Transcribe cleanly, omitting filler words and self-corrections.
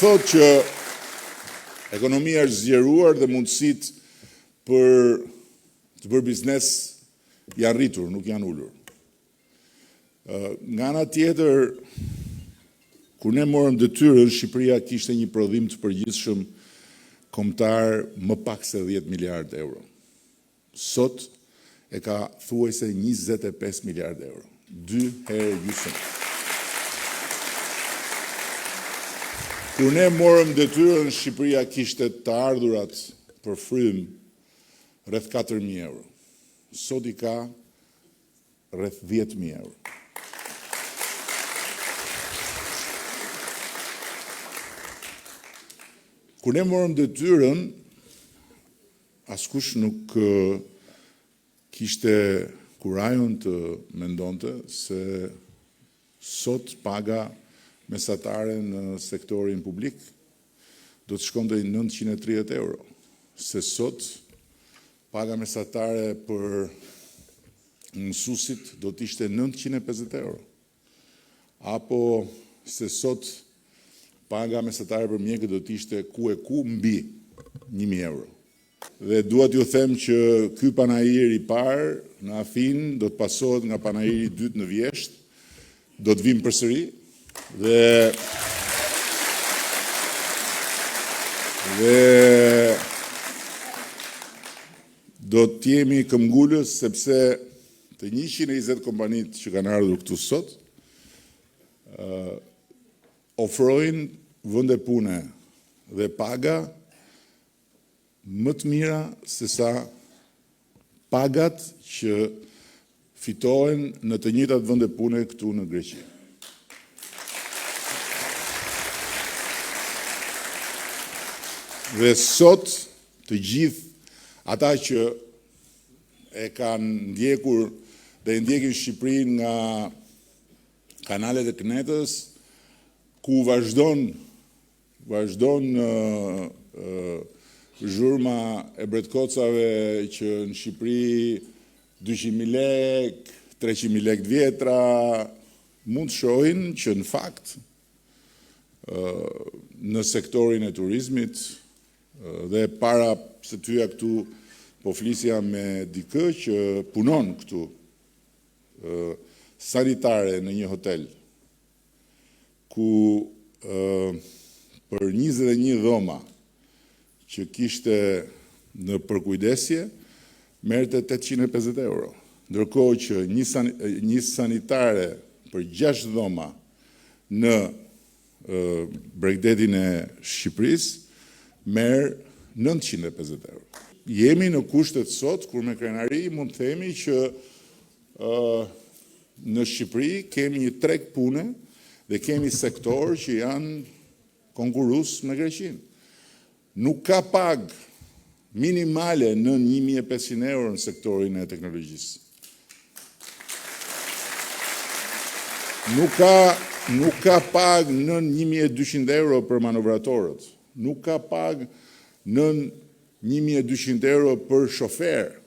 thotë që ekonomia është zgjeruar dhe mundësitë për të bërë biznes janë rritur, nuk janë ulur. Nga ana tjetër, kur ne morëm detyrën, Shqipëria kishte një prodhim të përgjithshëm kombëtar më pak se 10 miliardë euro. Sot e ka thuajse 25 miliardë euro. 2 herë gjysmë. Kur ne morëm detyrën, Shqipëria kishte të ardhurat për frym rreth 4.000 euro. Sot i ka rreth 10.000 euro. Kur ne morëm detyrën, askush nuk kishte kurajon të mendonte se sot paga mesatare në sektorin publik do të shkonte 930 euro. Se sot paga mesatare për mësuesit do të ishte 950 euro. Apo se sot paga mesatare për mjekët do të ishte ku mbi 1.000 euro. Dhe dua t'ju them që ky panajir i parë në Afin do të pasohet nga panajiri i dytë në Vjeshtë, do të vim përsëri dhe do të jemi këmbgulës sepse të 120 kompanitë që kanë ardhur këtu sot ofrojnë vende pune dhe paga më të mira se sa pagat që fitohen në të njëjtat vende pune këtu në Greqi. Dhe sot të gjithë ata që e kanë ndjekur dhe ndjekin Shqipërinë nga kanalet e Knetës, ku vazhdon zhurma e bretkocave që në Shqipëri 200.000 lek, 300.000 lek vjetra, mund të shohin që në fakt në sektorin e turizmit dhe para se tyja këtu po flisja me dikë që punon këtu sanitare në një hotel ku për 21 dhoma që kishte në përkujdesje merrte 850 euro. Ndërkohë që një sanitare për 6 dhoma në Bregdetin e Shqipërisë merr 950 euro. Jemi në kushtet sot kur me krenari mund të themi që në Shqipëri kemi një treg pune dhe kemi sektor që janë konkurrues me Greqinë. Nuk ka pagë minimale në 1.500 euro në sektorin e teknologjisë. Nuk ka pagë në 1.200 euro për manovratorët. Nuk ka pagë në 1.200 euro për shofer.